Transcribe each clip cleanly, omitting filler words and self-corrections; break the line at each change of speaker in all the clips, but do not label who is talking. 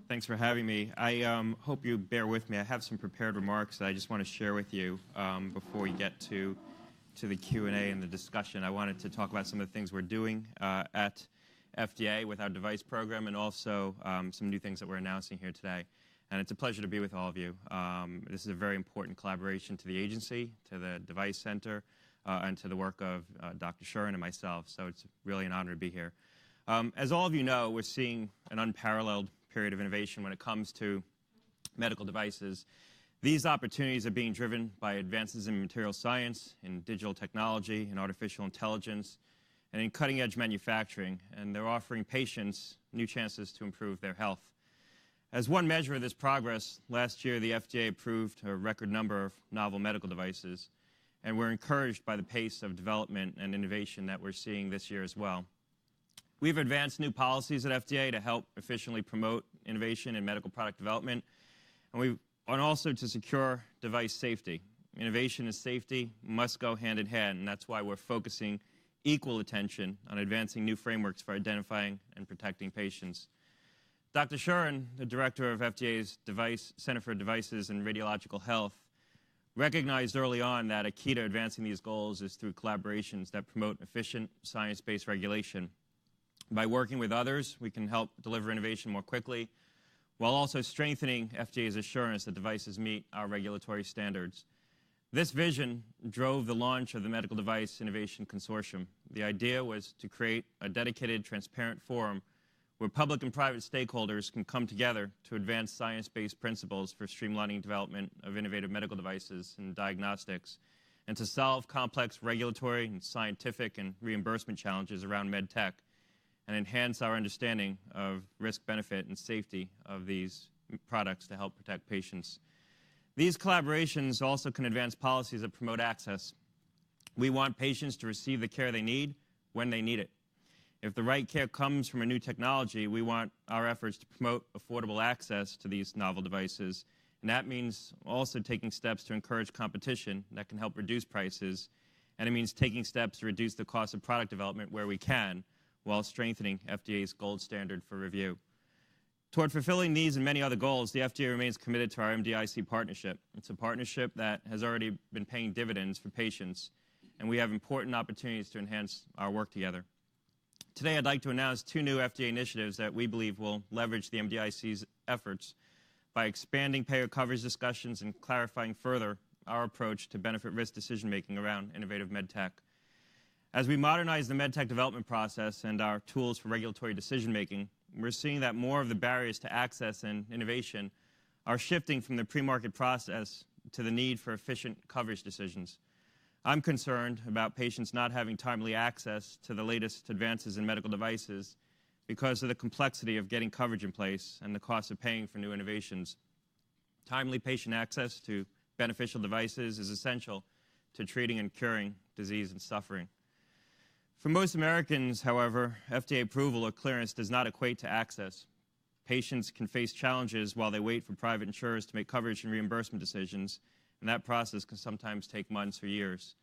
Thanks for having me. I hope you bear with me. I have some prepared remarks that I just want to share with you before we get to the Q&A and the discussion. I wanted to talk about some of the things we're doing at FDA with our device program and also some new things that we're announcing here today. And it's a pleasure to be with all of you. This is a very important collaboration to the agency, to the Device Center, and to the work of Dr. Shuren and myself. So it's really an honor to be here. As all of you know, we're seeing an unparalleled period of innovation when it comes to medical devices. These opportunities are being driven by advances in material science, in digital technology, in artificial intelligence, and in cutting-edge manufacturing, and they're offering patients new chances to improve their health. As one measure of this progress, last year the FDA approved a record number of novel medical devices, and we're encouraged by the pace of development and innovation that we're seeing this year as well. We've advanced new policies at FDA to help efficiently promote innovation in medical product development, and also to secure device safety. Innovation and safety must go hand in hand, and that's why we're focusing equal attention on advancing new frameworks for identifying and protecting patients. Dr. Shuren, the director of FDA's Center for Devices and Radiological Health, recognized early on that a key to advancing these goals is through collaborations that promote efficient science-based regulation. By working with others, we can help deliver innovation more quickly, while also strengthening FDA's assurance that devices meet our regulatory standards. This vision drove the launch of the Medical Device Innovation Consortium. The idea was to create a dedicated, transparent forum where public and private stakeholders can come together to advance science-based principles for streamlining development of innovative medical devices and diagnostics, and to solve complex regulatory and scientific and reimbursement challenges around med tech, and enhance our understanding of risk, benefit, and safety of these products to help protect patients. These collaborations also can advance policies that promote access. We want patients to receive the care they need when they need it. If the right care comes from a new technology, we want our efforts to promote affordable access to these novel devices, and that means also taking steps to encourage competition that can help reduce prices, and it means taking steps to reduce the cost of product development where we can, while strengthening FDA's gold standard for review. Toward fulfilling these and many other goals, the FDA remains committed to our MDIC partnership. It's a partnership that has already been paying dividends for patients, and we have important opportunities to enhance our work together. Today, I'd like to announce two new FDA initiatives that we believe will leverage the MDIC's efforts by expanding payer coverage discussions and clarifying further our approach to benefit-risk decision-making around innovative med tech. As we modernize the medtech development process and our tools for regulatory decision-making, we're seeing that more of the barriers to access and innovation are shifting from the pre-market process to the need for efficient coverage decisions. I'm concerned about patients not having timely access to the latest advances in medical devices because of the complexity of getting coverage in place and the cost of paying for new innovations. Timely patient access to beneficial devices is essential to treating and curing disease and suffering. For most Americans, however, FDA approval or clearance does not equate to access. Patients can face challenges while they wait for private insurers to make coverage and reimbursement decisions, and that process can sometimes take months or years.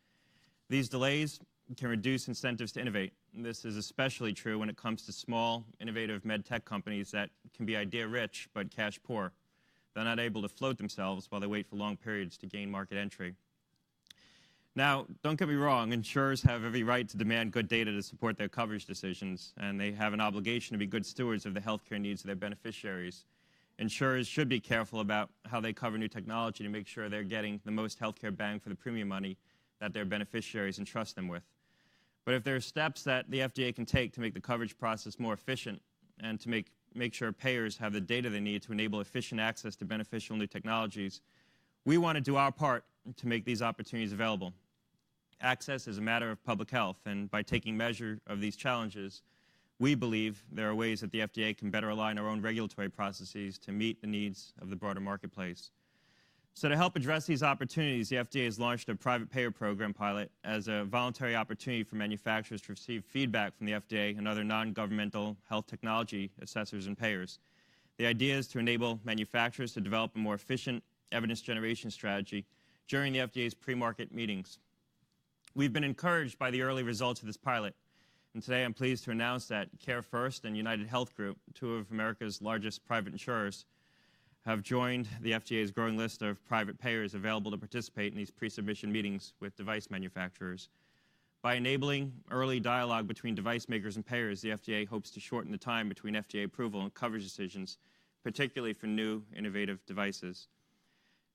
These delays can reduce incentives to innovate. This is especially true when it comes to small, innovative med tech companies that can be idea-rich but cash-poor. They're not able to float themselves while they wait for long periods to gain market entry. Now, don't get me wrong, insurers have every right to demand good data to support their coverage decisions, and they have an obligation to be good stewards of the healthcare needs of their beneficiaries. Insurers should be careful about how they cover new technology to make sure they're getting the most healthcare bang for the premium money that their beneficiaries entrust them with. But if there are steps that the FDA can take to make the coverage process more efficient and to make sure payers have the data they need to enable efficient access to beneficial new technologies, we want to do our part to make these opportunities available. Access is a matter of public health, and by taking measure of these challenges, we believe there are ways that the FDA can better align our own regulatory processes to meet the needs of the broader marketplace. So to help address these opportunities, the FDA has launched a private payer program pilot as a voluntary opportunity for manufacturers to receive feedback from the FDA and other non-governmental health technology assessors and payers. The idea is to enable manufacturers to develop a more efficient evidence generation strategy during the FDA's pre-market meetings. We've been encouraged by the early results of this pilot. And today I'm pleased to announce that CareFirst and United Health Group, two of America's largest private insurers, have joined the FDA's growing list of private payers available to participate in these pre-submission meetings with device manufacturers. By enabling early dialogue between device makers and payers, the FDA hopes to shorten the time between FDA approval and coverage decisions, particularly for new, innovative devices.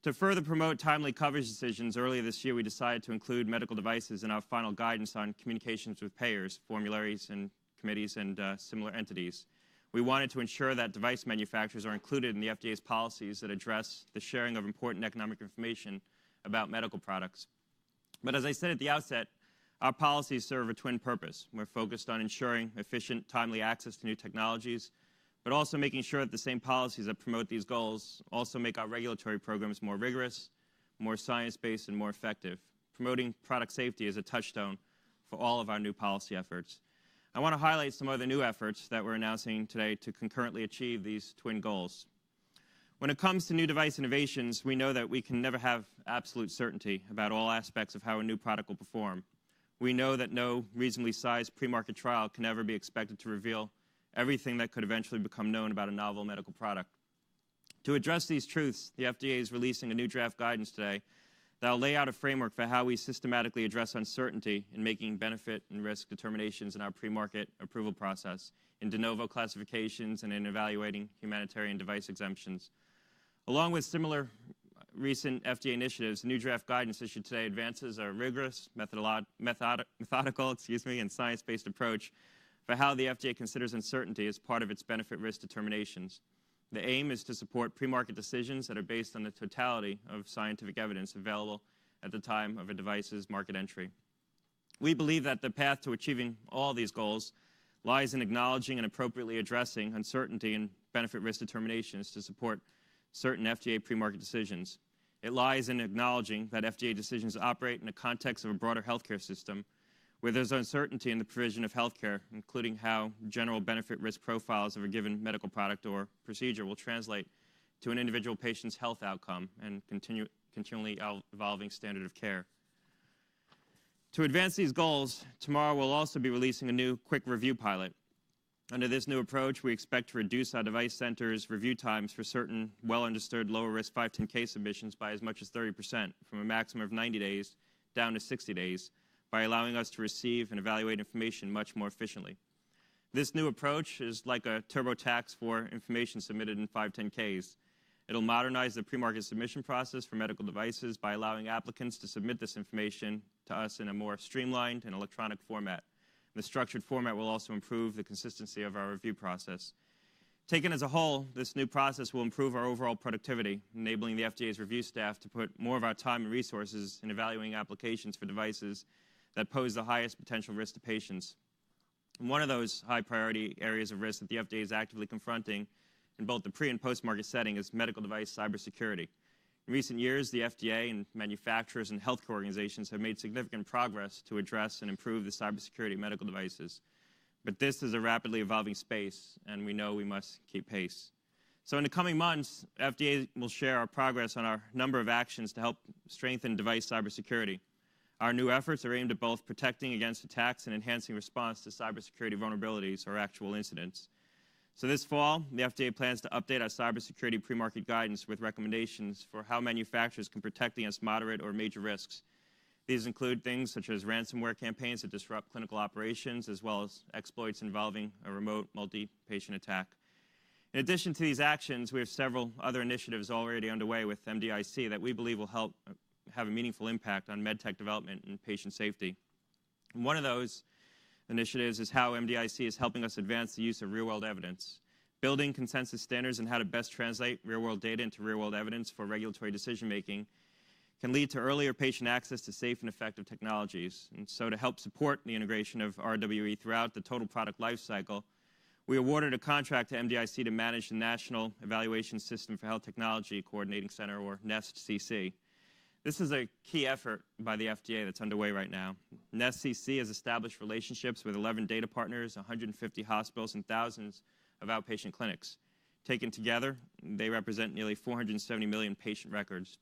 To further promote timely coverage decisions, earlier this year we decided to include medical devices in our final guidance on communications with payers, formularies, and committees, and similar entities. We wanted to ensure that device manufacturers are included in the FDA's policies that address the sharing of important economic information about medical products. But as I said at the outset, our policies serve a twin purpose. We're focused on ensuring efficient, timely access to new technologies, but also making sure that the same policies that promote these goals also make our regulatory programs more rigorous, more science-based, and more effective. Promoting product safety is a touchstone for all of our new policy efforts. I want to highlight some other new efforts that we're announcing today to concurrently achieve these twin goals. When it comes to new device innovations, we know that we can never have absolute certainty about all aspects of how a new product will perform. We know that no reasonably sized pre-market trial can ever be expected to reveal everything that could eventually become known about a novel medical product. To address these truths, the FDA is releasing a new draft guidance today that will lay out a framework for how we systematically address uncertainty in making benefit and risk determinations in our pre-market approval process, in de novo classifications, and in evaluating humanitarian device exemptions. Along with similar recent FDA initiatives, the new draft guidance issued today advances a rigorous, methodical, and science-based approach for how the FDA considers uncertainty as part of its benefit-risk determinations. The aim is to support pre-market decisions that are based on the totality of scientific evidence available at the time of a device's market entry. We believe that the path to achieving all these goals lies in acknowledging and appropriately addressing uncertainty and benefit-risk determinations to support certain FDA pre-market decisions. It lies in acknowledging that FDA decisions operate in the context of a broader healthcare system where there's uncertainty in the provision of healthcare, including how general benefit-risk profiles of a given medical product or procedure will translate to an individual patient's health outcome and continually evolving standard of care. To advance these goals, tomorrow we'll also be releasing a new quick review pilot. Under this new approach, we expect to reduce our device centers' review times for certain well-understood lower-risk 510K submissions by as much as 30%, from a maximum of 90 days down to 60 days, by allowing us to receive and evaluate information much more efficiently. This new approach is like a TurboTax for information submitted in 510Ks. It'll modernize the pre-market submission process for medical devices by allowing applicants to submit this information to us in a more streamlined and electronic format. The structured format will also improve the consistency of our review process. Taken as a whole, this new process will improve our overall productivity, enabling the FDA's review staff to put more of our time and resources in evaluating applications for devices that pose the highest potential risk to patients. And one of those high-priority areas of risk that the FDA is actively confronting in both the pre- and post-market setting is medical device cybersecurity. In recent years, the FDA and manufacturers and healthcare organizations have made significant progress to address and improve the cybersecurity of medical devices. But this is a rapidly evolving space, and we know we must keep pace. So in the coming months, FDA will share our progress on our number of actions to help strengthen device cybersecurity. Our new efforts are aimed at both protecting against attacks and enhancing response to cybersecurity vulnerabilities or actual incidents. So this fall, the FDA plans to update our cybersecurity pre-market guidance with recommendations for how manufacturers can protect against moderate or major risks. These include things such as ransomware campaigns that disrupt clinical operations, as well as exploits involving a remote multi-patient attack. In addition to these actions, we have several other initiatives already underway with MDIC that we believe will help have a meaningful impact on medtech development and patient safety. And one of those initiatives is how MDIC is helping us advance the use of real-world evidence. Building consensus standards on how to best translate real-world data into real-world evidence for regulatory decision-making can lead to earlier patient access to safe and effective technologies. And so to help support the integration of RWE throughout the total product lifecycle, we awarded a contract to MDIC to manage the National Evaluation System for Health Technology Coordinating Center, or NEST-CC. This is a key effort by the FDA that's underway right now. NEST-CC has established relationships with 11 data partners, 150 hospitals, and thousands of outpatient clinics. Taken together, they represent nearly 470 million patient records.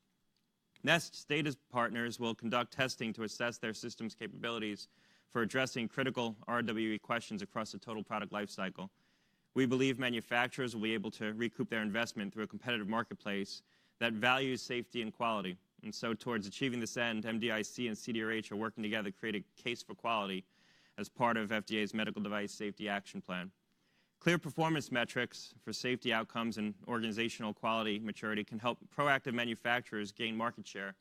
NEST's data partners will conduct testing to assess their system's capabilities for addressing critical RWE questions across the total product lifecycle. We believe manufacturers will be able to recoup their investment through a competitive marketplace that values safety and quality. And so towards achieving this end, MDIC and CDRH are working together to create a case for quality as part of FDA's Medical Device Safety Action Plan. Clear performance metrics for safety outcomes and organizational quality maturity can help proactive manufacturers gain market share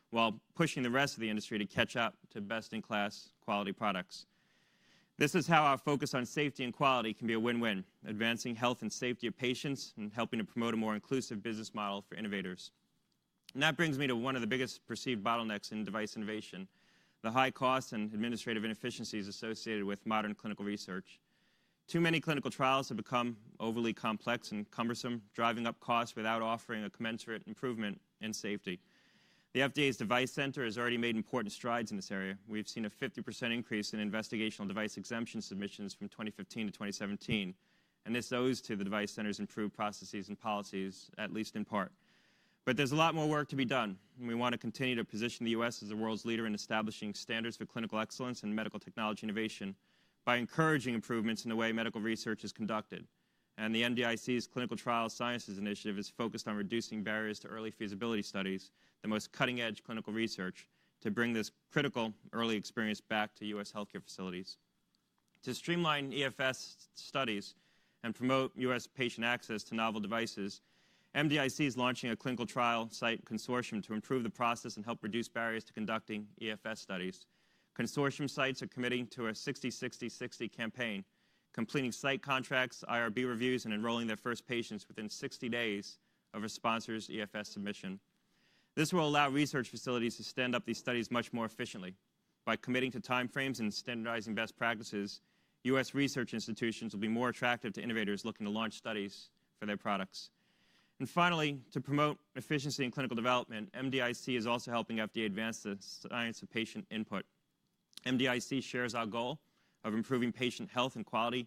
while pushing the rest of the industry to catch up to best-in-class quality products. This is how our focus on safety and quality can be a win-win, advancing health and safety of patients and helping to promote a more inclusive business model for innovators. And that brings me to one of the biggest perceived bottlenecks in device innovation, the high costs and administrative inefficiencies associated with modern clinical research. Too many clinical trials have become overly complex and cumbersome, driving up costs without offering a commensurate improvement in safety. The FDA's Device Center has already made important strides in this area. We've seen a 50% increase in investigational device exemption submissions from 2015 to 2017, and this owes to the Device Center's improved processes and policies, at least in part. But there's a lot more work to be done, and we want to continue to position the U.S. as the world's leader in establishing standards for clinical excellence and medical technology innovation by encouraging improvements in the way medical research is conducted. And the MDIC's Clinical Trial Sciences Initiative is focused on reducing barriers to early feasibility studies, the most cutting-edge clinical research, to bring this critical early experience back to U.S. healthcare facilities. To streamline EFS studies and promote U.S. patient access to novel devices, MDIC is launching a clinical trial site consortium to improve the process and help reduce barriers to conducting EFS studies. Consortium sites are committing to a 60-60-60 campaign, completing site contracts, IRB reviews, and enrolling their first patients within 60 days of a sponsor's EFS submission. This will allow research facilities to stand up these studies much more efficiently. By committing to timeframes and standardizing best practices, U.S. research institutions will be more attractive to innovators looking to launch studies for their products. And finally, to promote efficiency in clinical development, MDIC is also helping FDA advance the science of patient input. MDIC shares our goal of improving patient health and quality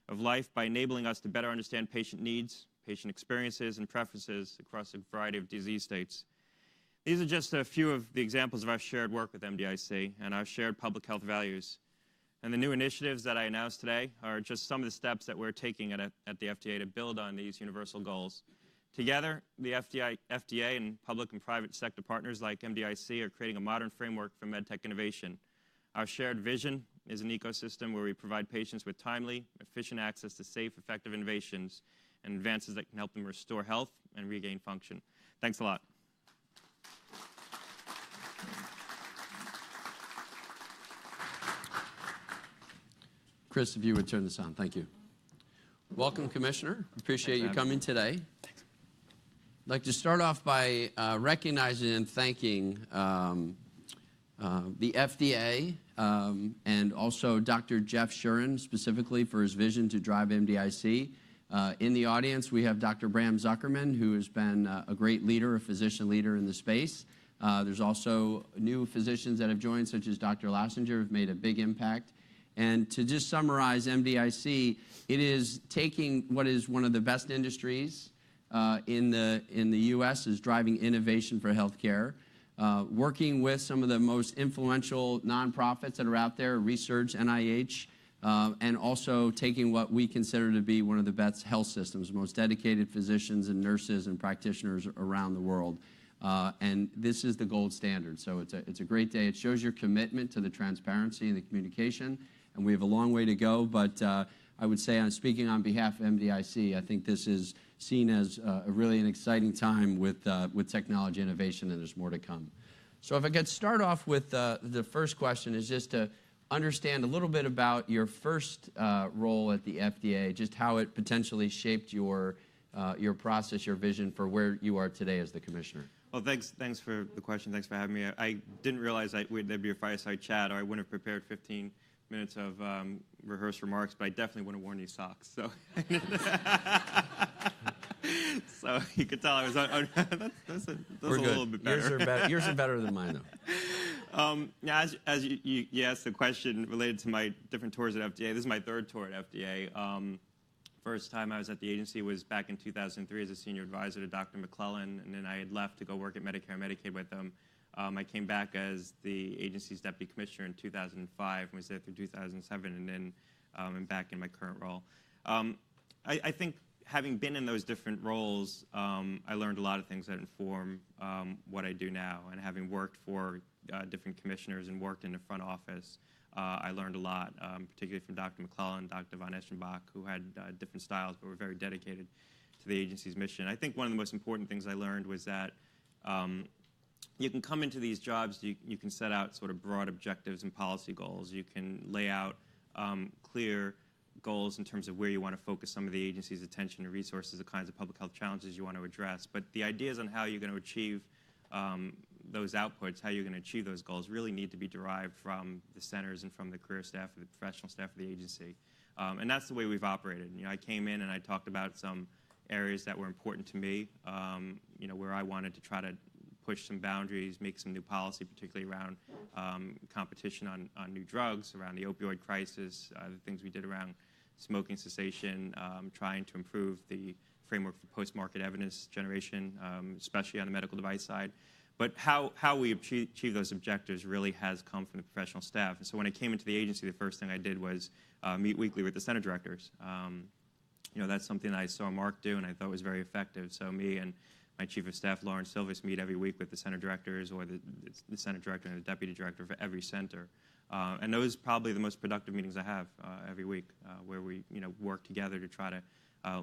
of life by enabling us to better understand patient needs, patient experiences, and preferences across a variety of disease states. These are just a few of the examples of our shared work with MDIC and our shared public health values. And the new initiatives that I announced today are just some of the steps that we're taking at the FDA to build on these universal goals. Together, the FDA and public and private sector partners like MDIC are creating a modern framework for medtech innovation. Our shared vision is an ecosystem where we provide patients with timely, efficient access to safe, effective innovations and advances that can help them restore health and regain function. Thanks a lot.
Chris, if you would turn this on. Thank you. Welcome, Commissioner. Appreciate you coming today. I'd like to start off by recognizing and thanking the FDA and also Dr. Jeff Shuren specifically for his vision to drive MDIC. In the audience, we have Dr. Bram Zuckerman, who has been a great leader, a physician leader in the space. There's also new physicians that have joined, such as Dr. Lassinger, who have made a big impact. And to just summarize MDIC, it is taking what is one of the best industries in the U.S. is driving innovation for healthcare, working with some of the most influential nonprofits that are out there, research, NIH, and also taking what we consider to be one of the best health systems, most dedicated physicians and nurses and practitioners around the world. And this is the gold standard. So it's a great day. It shows your commitment to the transparency and the communication, and we have a long way to go. But I would say, I'm speaking on behalf of MDIC, I think this is seen as really an exciting time with technology innovation, and there's more to come. So if I could start off with the first question is just to understand a little bit about your first role at the FDA, just how it potentially shaped your process, your vision for where you are today as the commissioner.
Well, thanks for the question. Thanks for having me. I didn't realize there'd be a fireside chat, or I wouldn't have prepared 15 minutes of rehearsed remarks, but I definitely wouldn't have worn these socks. So, so you could tell I was on. That's a little bit better.
Yours are better than mine, though.
Now, as you asked the question related to my different tours at FDA, this is my third tour at FDA. First time I was at the agency was back in 2003 as a senior advisor to Dr. McClellan, and then I had left to go work at Medicare and Medicaid with them. I came back as the agency's deputy commissioner in 2005 and was there through 2007, and then I'm back in my current role. I think having been in those different roles, I learned a lot of things that inform what I do now. And having worked for different commissioners and worked in the front office, I learned a lot, particularly from Dr. McClellan, Dr. von Eschenbach, who had different styles but were very dedicated to the agency's mission. I think one of the most important things I learned was that you can come into these jobs, you can set out sort of broad objectives and policy goals. You can lay out clear goals in terms of where you want to focus some of the agency's attention and resources, the kinds of public health challenges you want to address. But the ideas on how you're going to achieve those outputs, how you're going to achieve those goals, really need to be derived from the centers and from the career staff or the professional staff of the agency. And that's the way we've operated. You know, I came in and I talked about some areas that were important to me, you know, where I wanted to try to push some boundaries, make some new policy, particularly around competition on new drugs, around the opioid crisis, the things we did around smoking cessation, trying to improve the framework for post-market evidence generation, especially on the medical device side. But how we achieve those objectives really has come from the professional staff. And so when I came into the agency, the first thing I did was meet weekly with the center directors. You know, that's something that I saw Mark do and I thought was very effective. So me and my chief of staff, Lauren Silvas, meet every week with the center directors or the center director and the deputy director for every center. And those are probably the most productive meetings I have every week, where we, you know, work together to try to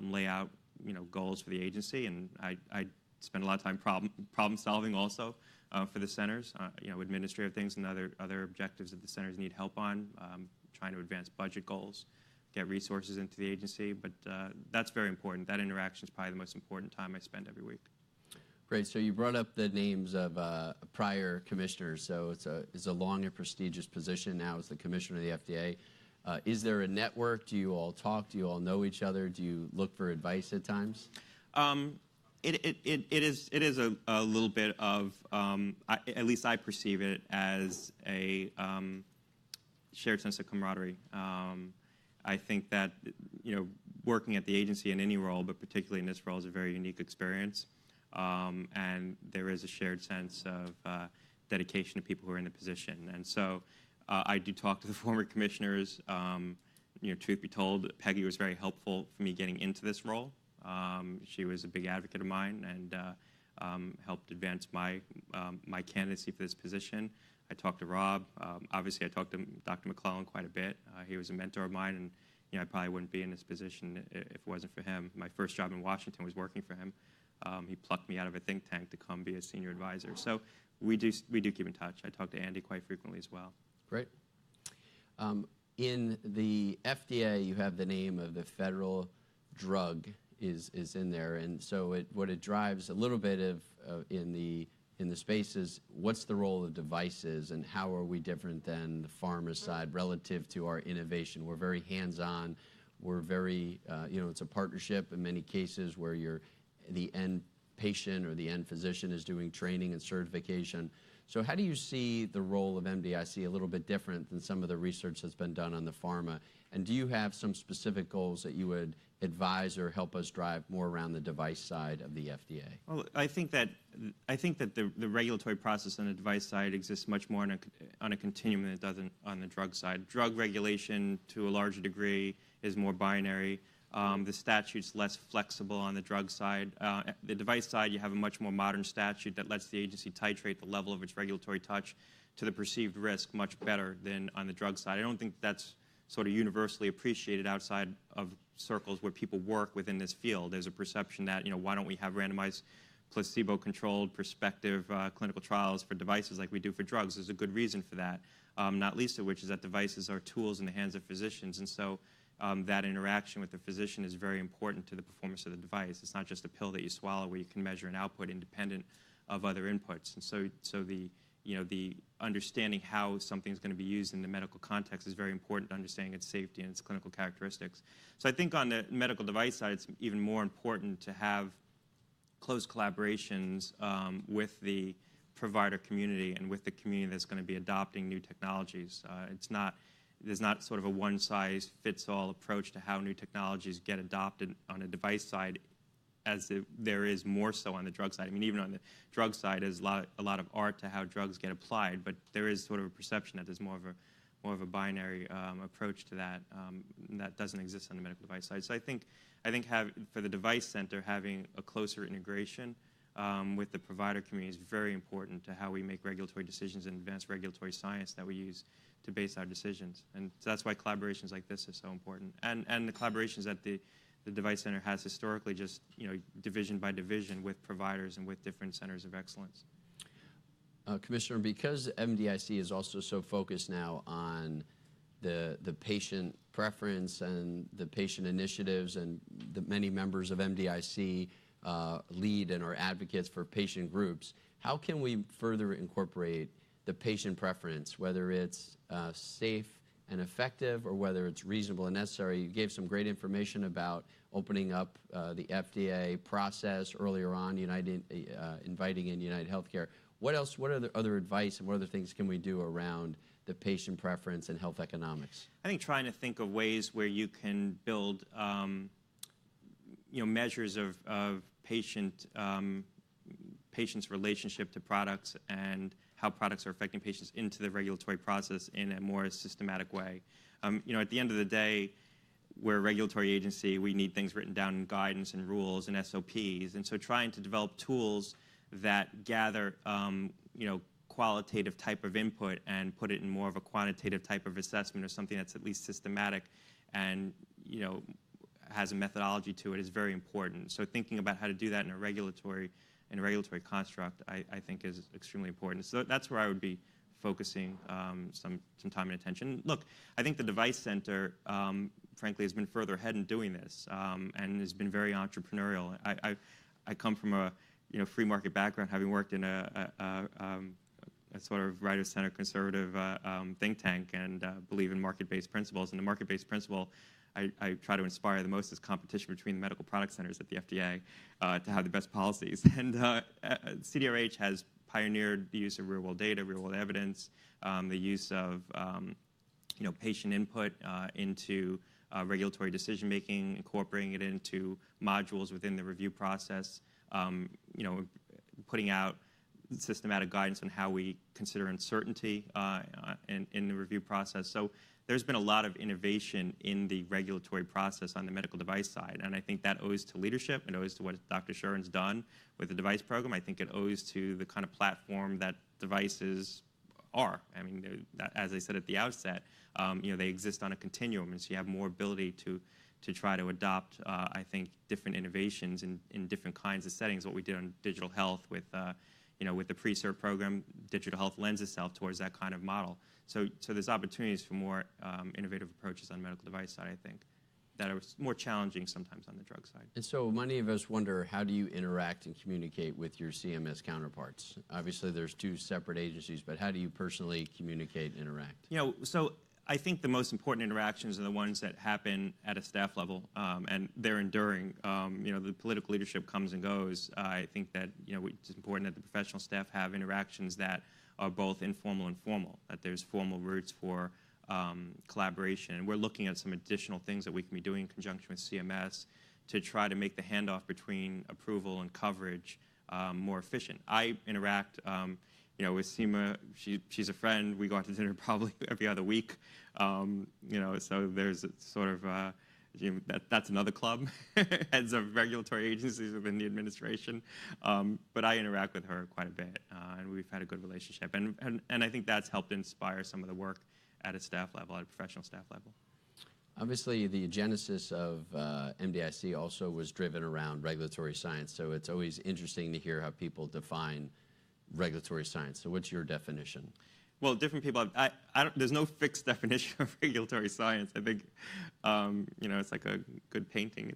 lay out, you know, goals for the agency. And I spend a lot of time problem solving also for the centers, you know, administrative things and other objectives that the centers need help on, trying to advance budget goals, get resources into the agency. But that's very important. That interaction is probably the most important time I spend every week.
Great. So you brought up the names of prior commissioners. So it's a long and prestigious position now as the commissioner of the FDA. Is there a network? Do you all talk? Do you all know each other? Do you look for advice at times?
It is a little bit of, at least I perceive it as a shared sense of camaraderie. I think that, you know, working at the agency in any role, but particularly in this role, is a very unique experience. And there is a shared sense of dedication to people who are in the position. And so I do talk to the former commissioners. You know, truth be told, Peggy was very helpful for me getting into this role. She was a big advocate of mine and helped advance my candidacy for this position. I talked to Rob. Obviously, I talked to Dr. McClellan quite a bit. He was a mentor of mine, and you know, I probably wouldn't be in this position if it wasn't for him. My first job in Washington was working for him. He plucked me out of a think tank to come be a senior advisor. So we do keep in touch. I talk to Andy quite frequently as well.
Great. In the FDA, you have the name of the federal drug is in there, and so what it drives a little bit of in the space is what's the role of devices and how are we different than the pharma side relative to our innovation? We're very hands-on. We're very, you know, it's a partnership in many cases where the end patient or the end physician is doing training and certification. So how do you see the role of MDIC a little bit different than some of the research that's been done on the pharma? And do you have some specific goals that you would advise or help us drive more around the device side of the FDA?
Well, I think that the regulatory process on the device side exists much more on a continuum than it does on the drug side. Drug regulation, to a larger degree, is more binary. The statute's less flexible on the drug side. The device side, you have a much more modern statute that lets the agency titrate the level of its regulatory touch to the perceived risk much better than on the drug side. I don't think that's sort of universally appreciated outside of circles where people work within this field. There's a perception that, you know, why don't we have randomized placebo-controlled prospective clinical trials for devices like we do for drugs? There's a good reason for that, not least of which is that devices are tools in the hands of physicians. And so that interaction with the physician is very important to the performance of the device. It's not just a pill that you swallow where you can measure an output independent of other inputs. And so the understanding how something's going to be used in the medical context is very important to understanding its safety and its clinical characteristics. So I think on the medical device side, it's even more important to have close collaborations with the provider community and with the community that's going to be adopting new technologies. There's not sort of a one-size-fits-all approach to how new technologies get adopted on a device side there is more so on the drug side. I mean, even on the drug side, there's a lot of art to how drugs get applied, but there is sort of a perception that there's more of a binary approach to that that doesn't exist on the medical device side. So I think for the device center, having a closer integration with the provider community is very important to how we make regulatory decisions and advanced regulatory science that we use to base our decisions. And so that's why collaborations like this are so important. And the collaborations that the device center has historically, just division by division with providers and with different centers of excellence.
Commissioner, because MDIC is also so focused now on the patient preference and the patient initiatives, and the many members of MDIC lead and are advocates for patient groups, how can we further incorporate the patient preference, whether it's safe and effective or whether it's reasonable and necessary? You gave some great information about opening up the FDA process earlier on, inviting in United Healthcare. What else? What other advice and what other things can we do around the patient preference and health economics?
I think trying to think of ways where you can build measures of patients' relationship to products and how products are affecting patients into the regulatory process in a more systematic way. At the end of the day, we're a regulatory agency. We need things written down in guidance and rules and SOPs. And so trying to develop tools that gather qualitative type of input and put it in more of a quantitative type of assessment, or something that's at least systematic and has a methodology to it, is very important. So thinking about how to do that in a regulatory construct, I think, is extremely important. So that's where I would be focusing some time and attention. Look, I think the Device Center, frankly, has been further ahead in doing this and has been very entrepreneurial. I come from a free market background, having worked in a sort of right-of-center conservative think tank, and believe in market-based principles. And the market-based principle I try to inspire the most is competition between the medical product centers at the FDA to have the best policies. And CDRH has pioneered the use of real-world data, real-world evidence, the use of patient input into regulatory decision-making, incorporating it into modules within the review process, putting out systematic guidance on how we consider uncertainty in the review process. So there's been a lot of innovation in the regulatory process on the medical device side, and I think that owes to leadership. It owes to what Dr. Shuren's done with the device program. I think it owes to the kind of platform that devices are. I mean, as I said at the outset, they exist on a continuum, and so you have more ability to try to adopt, I think, different innovations in different kinds of settings. What we did on digital health with the pre-cert program, digital health lends itself towards that kind of model. So there's opportunities for more innovative approaches on the medical device side, I think, that are more challenging sometimes on the drug side.
And so many of us wonder, how do you interact and communicate with your CMS counterparts? Obviously, there's two separate agencies, but how do you personally communicate and interact?
So I think the most important interactions are the ones that happen at a staff level, and they're enduring. The political leadership comes and goes. I think that it's important that the professional staff have interactions that are both informal and formal, that there's formal routes for collaboration. And we're looking at some additional things that we can be doing in conjunction with CMS to try to make the handoff between approval and coverage more efficient. I interact with Seema. She's a friend. We go out to dinner probably every other week. So there's a sort of that's another club, heads of regulatory agencies within the administration. But I interact with her quite a bit, and we've had a good relationship. And I think that's helped inspire some of the work at a staff level, at a professional staff level.
Obviously, the genesis of MDIC also was driven around regulatory science. So it's always interesting to hear how people define regulatory science. So what's your definition?
Well, different people there's no fixed definition of regulatory science. I think, it's like a good painting.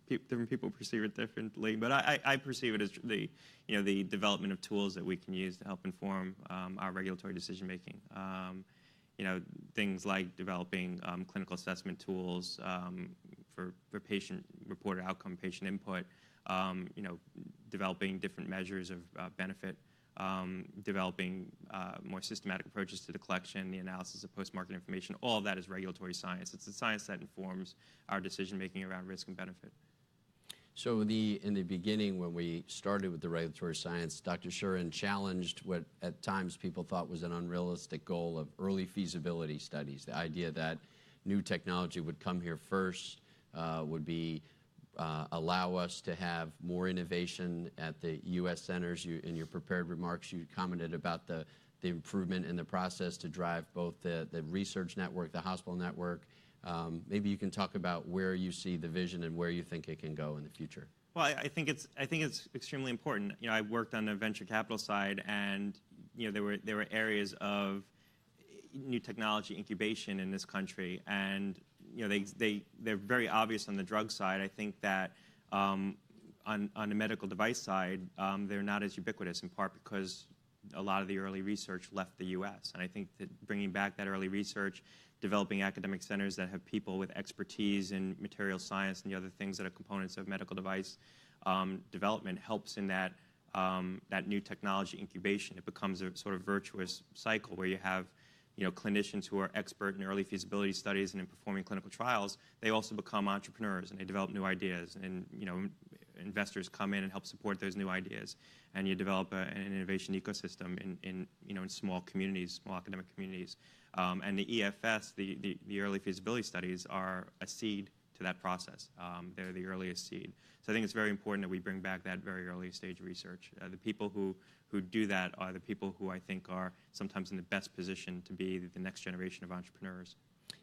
Different people perceive it differently, but I perceive it as the development of tools that we can use to help inform our regulatory decision making. Things like developing clinical assessment tools for patient-reported outcome, patient input. Developing different measures of benefit. Developing more systematic approaches to the collection, the analysis of post-market information. All of that is regulatory science. It's the science that informs our decision-making around risk and benefit.
So in the beginning, when we started with the regulatory science, Dr. Shuren challenged what at times people thought was an unrealistic goal of early feasibility studies. The idea that new technology would come here first, would be allow us to have more innovation at the U.S. centers. In your prepared remarks, you commented about the improvement in the process to drive both the research network, the hospital network. Maybe you can talk about where you see the vision and where you think it can go in the future.
Well, I think it's extremely important. I worked on the venture capital side, and there were areas of new technology incubation in this country, and they're very obvious on the drug side. I think that on the medical device side, they're not as ubiquitous, in part because a lot of the early research left the U.S. And I think that bringing back that early research, developing academic centers that have people with expertise in material science and the other things that are components of medical device development helps in that new technology incubation. It becomes a sort of virtuous cycle where you have clinicians who are expert in early feasibility studies and in performing clinical trials. They also become entrepreneurs and they develop new ideas, and investors come in and help support those new ideas, and you develop an innovation ecosystem in small communities, small academic communities. And the EFS, the early feasibility studies, are a seed to that process. They're the earliest seed. So I think it's very important that we bring back that very early stage research. The people who do that are the people who I think are sometimes in the best position to be the next generation of entrepreneurs.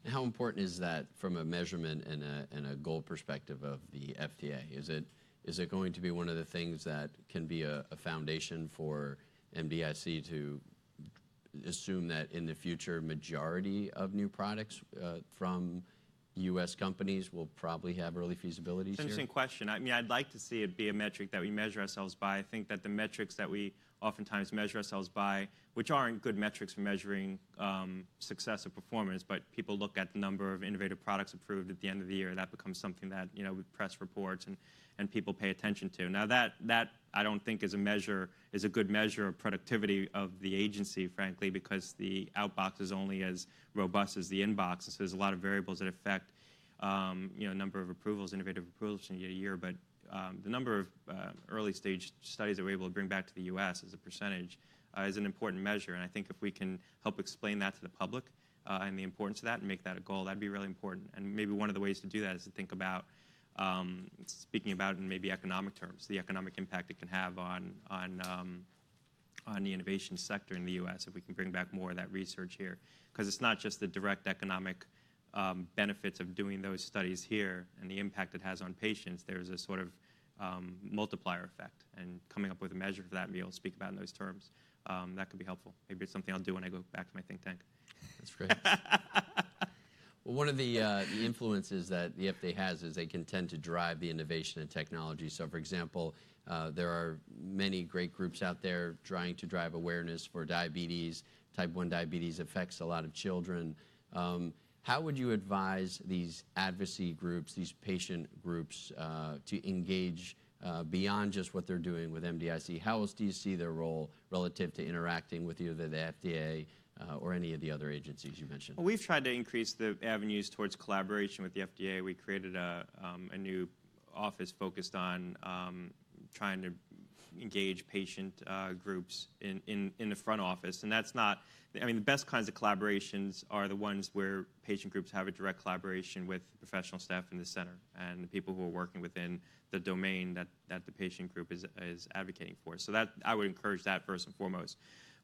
And how important is that from a measurement and a goal perspective of the FDA? Is it going to be one of the things that can be a foundation for MDIC to assume that in the future majority of new products from U.S. companies will probably have early feasibilities?
It's an interesting question. I mean, I'd like to see it be a metric that we measure ourselves by. I think that the metrics that we oftentimes measure ourselves by, which aren't good metrics for measuring success or performance, but people look at the number of innovative products approved at the end of the year. That becomes something that with press reports and people pay attention to. Now that I don't think is a good measure of productivity of the agency, frankly, because the outbox is only as robust as the inbox, and so there's a lot of variables that affect number of approvals, innovative approvals in a year. But the number of early stage studies that we're able to bring back to the U.S. as a percentage is an important measure, and I think if we can help explain that to the public and the importance of that and make that a goal, that'd be really important. And maybe one of the ways to do that is to think about speaking about it in maybe economic terms, the economic impact it can have on the innovation sector in the U.S. if we can bring back more of that research here. Because it's not just the direct economic benefits of doing those studies here and the impact it has on patients. There's a sort of multiplier effect, and coming up with a measure for that and be able to speak about in those terms, that could be helpful. Maybe it's something I'll do when I go back to my think tank.
That's great. Well, one of the influences that the FDA has is they can tend to drive the innovation and technology. So, for example, there are many great groups out there trying to drive awareness for diabetes. Type 1 diabetes affects a lot of children. How would you advise these advocacy groups, these patient groups, to engage beyond just what they're doing with MDIC? How else do you see their role relative to interacting with either the FDA or any of the other agencies you mentioned?
Well, we've tried to increase the avenues towards collaboration with the FDA. We created a new office focused on trying to engage patient groups in the front office. And that's not, I mean, the best kinds of collaborations are the ones where patient groups have a direct collaboration with the professional staff in the center and the people who are working within the domain that the patient group is advocating for. So that I would encourage that first and foremost.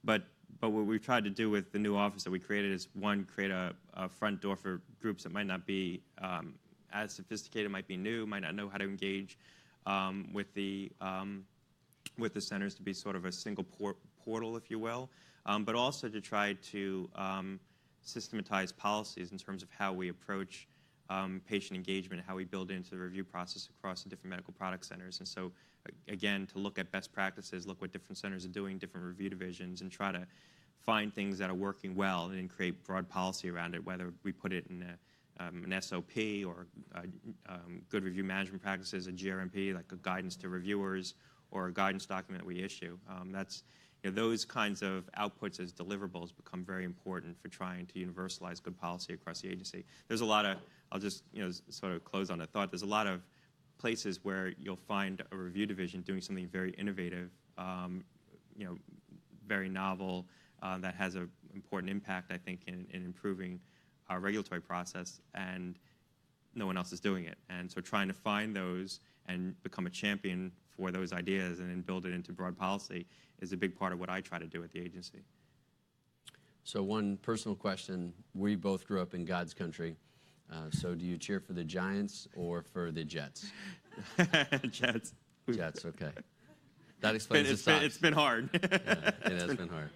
But what we've tried to do with the new office that we created is, one, create a front door for groups that might not be as sophisticated, might be new, might not know how to engage with the centers, to be sort of a single portal, if you will, but also to try to systematize policies in terms of how we approach patient engagement, how we build into the review process across the different medical product centers. And so, again, to look at best practices, look what different centers are doing, different review divisions, and try to find things that are working well and create broad policy around it, whether we put it in an SOP or good review management practices, a GRMP, like a guidance to reviewers, or a guidance document that we issue. Those kinds of outputs as deliverables become very important for trying to universalize good policy across the agency. There's a lot of, I'll just sort of close on a thought, there's a lot of places where you'll find a review division doing something very innovative, very novel, that has an important impact, I think, in improving our regulatory process, and no one else is doing it. And so trying to find those and become a champion for those ideas and then build it into broad policy is a big part of what I try to do at the agency.
So one personal question. We both grew up in God's country. So do you cheer for the Giants or for the Jets?
Jets.
Jets, okay. That explains the Sox.
It's been hard.
Yeah, it has been hard.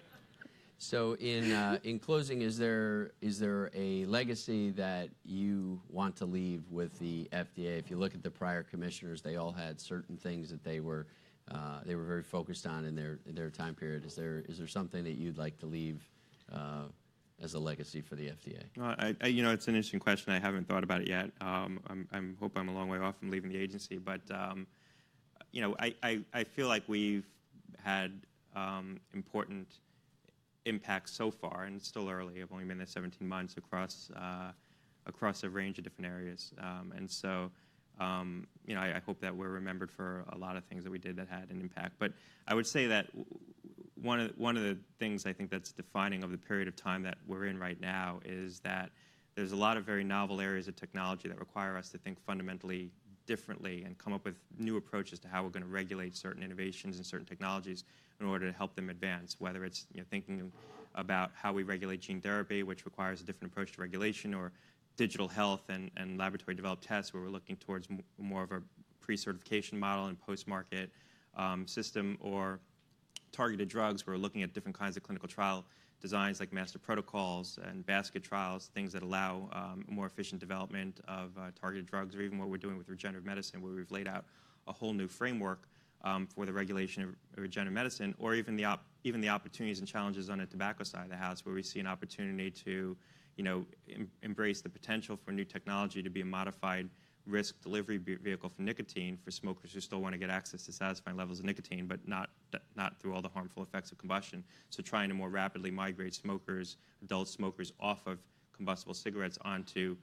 So in closing, is there a legacy that you want to leave with the FDA? If you look at the prior commissioners, they all had certain things that they were very focused on in their time period. Is there something that you'd like to leave as a legacy for the FDA?
Well, it's an interesting question. I haven't thought about it yet. I hope I'm a long way off from leaving the agency, but I feel like we've had important impact so far, and it's still early. I've only been there 17 months across a range of different areas, and so I hope that we're remembered for a lot of things that we did that had an impact. But I would say that one of the things I think that's defining of the period of time that we're in right now is that there's a lot of very novel areas of technology that require us to think fundamentally differently and come up with new approaches to how we're going to regulate certain innovations and certain technologies in order to help them advance, whether it's thinking about how we regulate gene therapy, which requires a different approach to regulation, or digital health and laboratory developed tests, where we're looking towards more of a pre-certification model and post-market system, or targeted drugs, where we're looking at different kinds of clinical trial designs like master protocols and basket trials, things that allow more efficient development of targeted drugs, or even what we're doing with regenerative medicine, where we've laid out a whole new framework for the regulation of regenerative medicine, or even the opportunities and challenges on the tobacco side of the house, where we see an opportunity to embrace the potential for new technology to be a modified risk delivery vehicle for nicotine for smokers who still want to get access to satisfying levels of nicotine, but not through all the harmful effects of combustion. So trying to more rapidly migrate adult smokers, off of combustible cigarettes onto,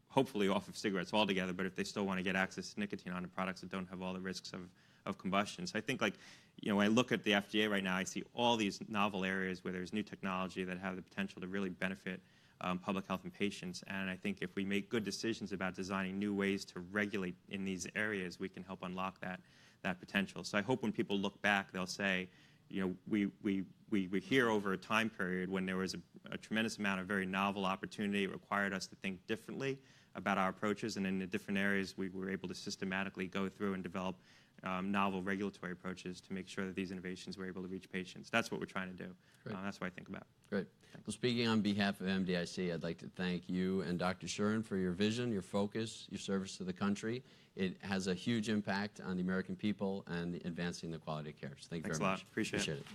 hopefully off of cigarettes altogether, but if they still want to get access to nicotine, onto products that don't have all the risks of combustion. So I think, when I look at the FDA right now, I see all these novel areas where there's new technology that have the potential to really benefit public health and patients. And I think if we make good decisions about designing new ways to regulate in these areas, we can help unlock that potential. So I hope when people look back, they'll say, we hear over a time period when there was a tremendous amount of very novel opportunity. It required us to think differently about our approaches, and in the different areas, we were able to systematically go through and develop novel regulatory approaches to make sure that these innovations were able to reach patients. That's what we're trying to do. That's what I think about.
Great. Well, speaking on behalf of MDIC, I'd like to thank you and Dr. Shuren for your vision, your focus, your service to the country. It has a huge impact on the American people and advancing the quality of care. So thank you very much.
Thanks a lot. Appreciate it.